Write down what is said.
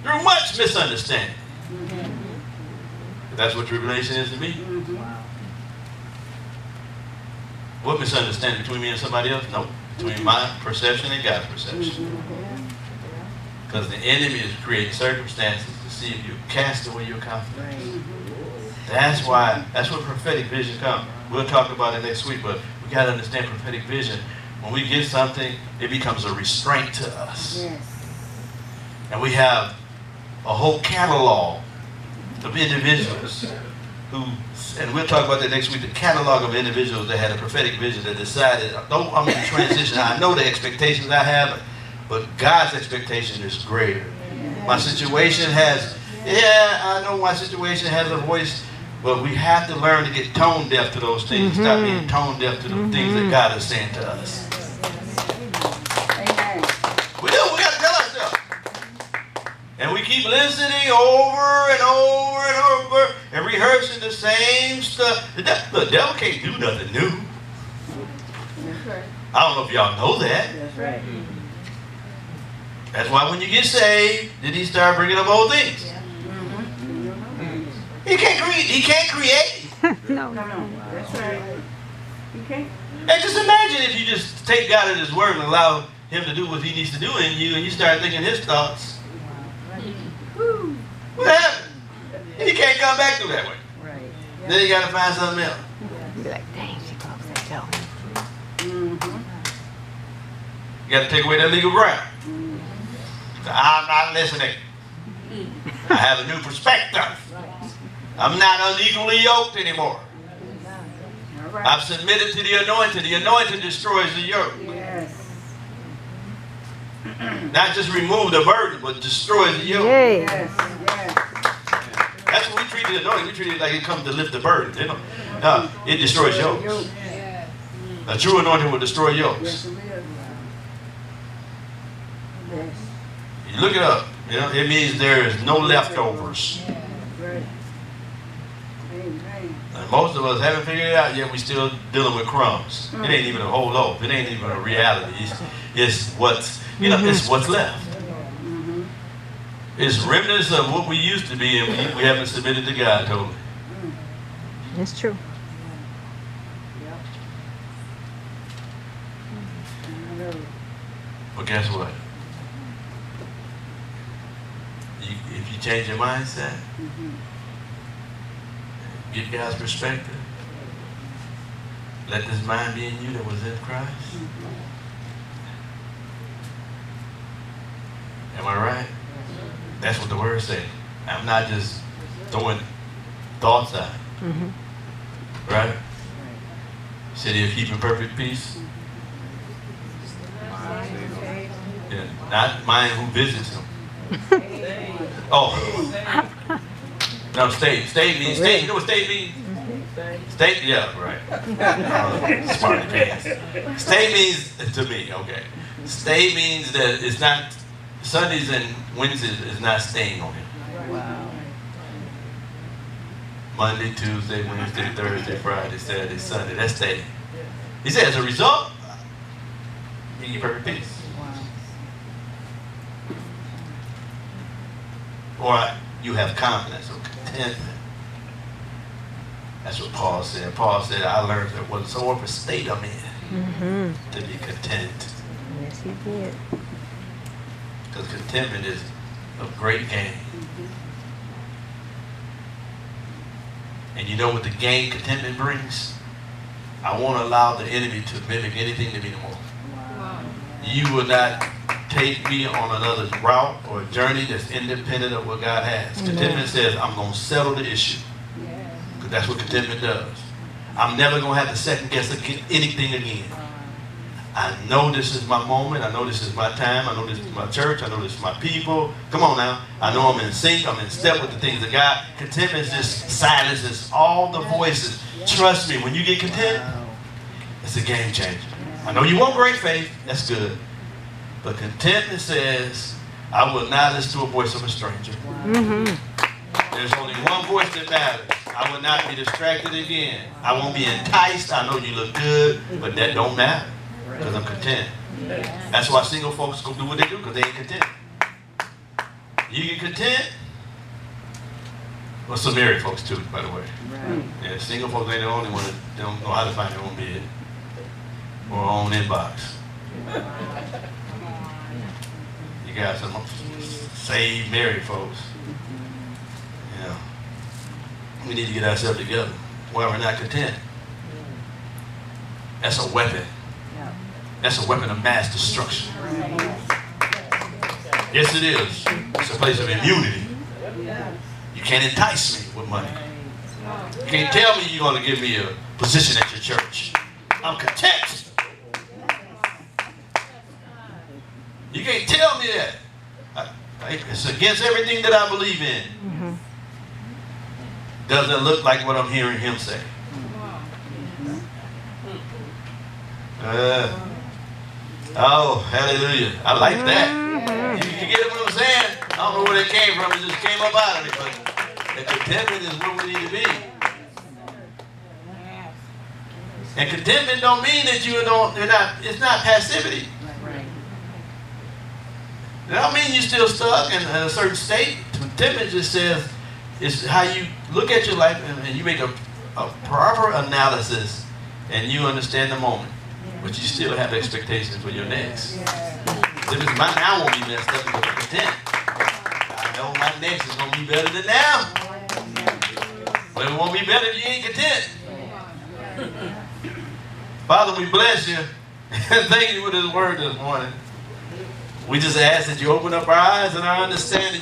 through much misunderstanding. That's what tribulation is to me. What misunderstanding? Between me and somebody else? No. Between my perception and God's perception. Because the enemy is creating circumstances to see if you cast away your confidence. That's why, that's where prophetic vision comes. We'll talk about it next week, but we got to understand prophetic vision. When we get something, it becomes a restraint to us. And we have a whole catalog of individuals who, and we'll talk about that next week, the catalog of individuals that had a prophetic vision that decided, though I'm in transition, I know the expectations I have, but God's expectation is greater. My situation has, I know my situation has a voice, but we have to learn to get tone deaf to those things, stop being tone deaf to the things that God is saying to us. We got to tell ourselves. And we keep listening over and over and over and rehearsing the same stuff. The devil can't do nothing new. I don't know if y'all know that. That's right. That's why when you get saved, then he start bringing up old things. He can't create. No. That's right. You can't. And just imagine if you just take God at his word and allow him to do what he needs to do in you, and you start thinking his thoughts. What happened? He can't come back through that way. Right. Then he got to find something else. Be like, dang, she closed that door. You got to take away that legal ground. So I'm not listening. I have a new perspective. I'm not unequally yoked anymore. I've submitted to the anointing. The anointing destroys the yoke. Yes. Not just remove the burden, but destroys the yoke. Yes. That's what we treat the anointing. We treat it like it comes to lift the burden. You know? No, it destroys yokes. A true anointing will destroy yokes. You look it up. You know, it means there is no leftovers. And most of us haven't figured it out yet. We're still dealing with crumbs. It ain't even a whole loaf. It ain't even a reality. It's what's, it's what's left. It's remnants of what we used to be, and we haven't submitted to God totally. That's true. But guess what? If you change your mindset, get God's perspective, let this mind be in you that was in Christ. Am I right? That's what the word says. I'm not just throwing thoughts out. Right? He said he'll keep in perfect peace. Yeah, not mind who visits him. Oh. No, state. State means state. You know what state means? State, yeah, right. Smarty pants. State means, to me, okay. State means that it's not, Sundays and Wednesdays is not staying on him. Wow. Monday, Tuesday, Wednesday, Thursday, Friday, Saturday, Sunday. That's staying. He said, as a result, be in perfect peace. Or you have confidence or contentment. That's what Paul said. Paul said, I learned that whatsoever state I'm in, to be content. Yes, he did. Because contentment is a great gain. And you know what the gain contentment brings? I won't allow the enemy to mimic anything to me no more. Wow. You will not take me on another route or journey that's independent of what God has. Contentment says, I'm going to settle the issue. Because that's what contentment does. I'm never going to have to second guess anything again. I know this is my moment. I know this is my time. I know this is my church. I know this is my people. Come on now. I know I'm in sync. I'm in step with the things of God. Contentment just silences all the voices. Trust me, when you get content, it's a game changer. I know you want great faith. That's good. But contentment says, I will not listen to a voice of a stranger. There's only one voice that matters. I will not be distracted again. I won't be enticed. I know you look good, but that don't matter because I'm content. That's why single folks go do what they do, because they ain't content. You get content. Well, some married folks too, by the way. Right. Yeah, single folks ain't the only one that don't know how to find their own bed or own inbox. You got some saved married folks. Yeah. We need to get ourselves together while we're not content. That's a weapon. That's a weapon of mass destruction. Yes, it is. It's a place of immunity. You can't entice me with money. You can't tell me you're going to give me a position at your church. I'm content. You can't tell me that. It's against everything that I believe in. Doesn't look like what I'm hearing him say. Oh, hallelujah. I like that. You get what I'm saying? I don't know where it came from. It just came up out of me. But the contentment is where we need to be. And contentment don't mean that it's not passivity. It don't mean you're still stuck in a certain state. Contentment just says it's how you look at your life and you make a proper analysis and you understand the moment. But you still have expectations for your next. My now won't be messed up because I'm content. I know my next is going to be better than now. But it won't be better if you ain't content. Father, we bless you. Thank you for this word this morning. We just ask that you open up our eyes and our understanding.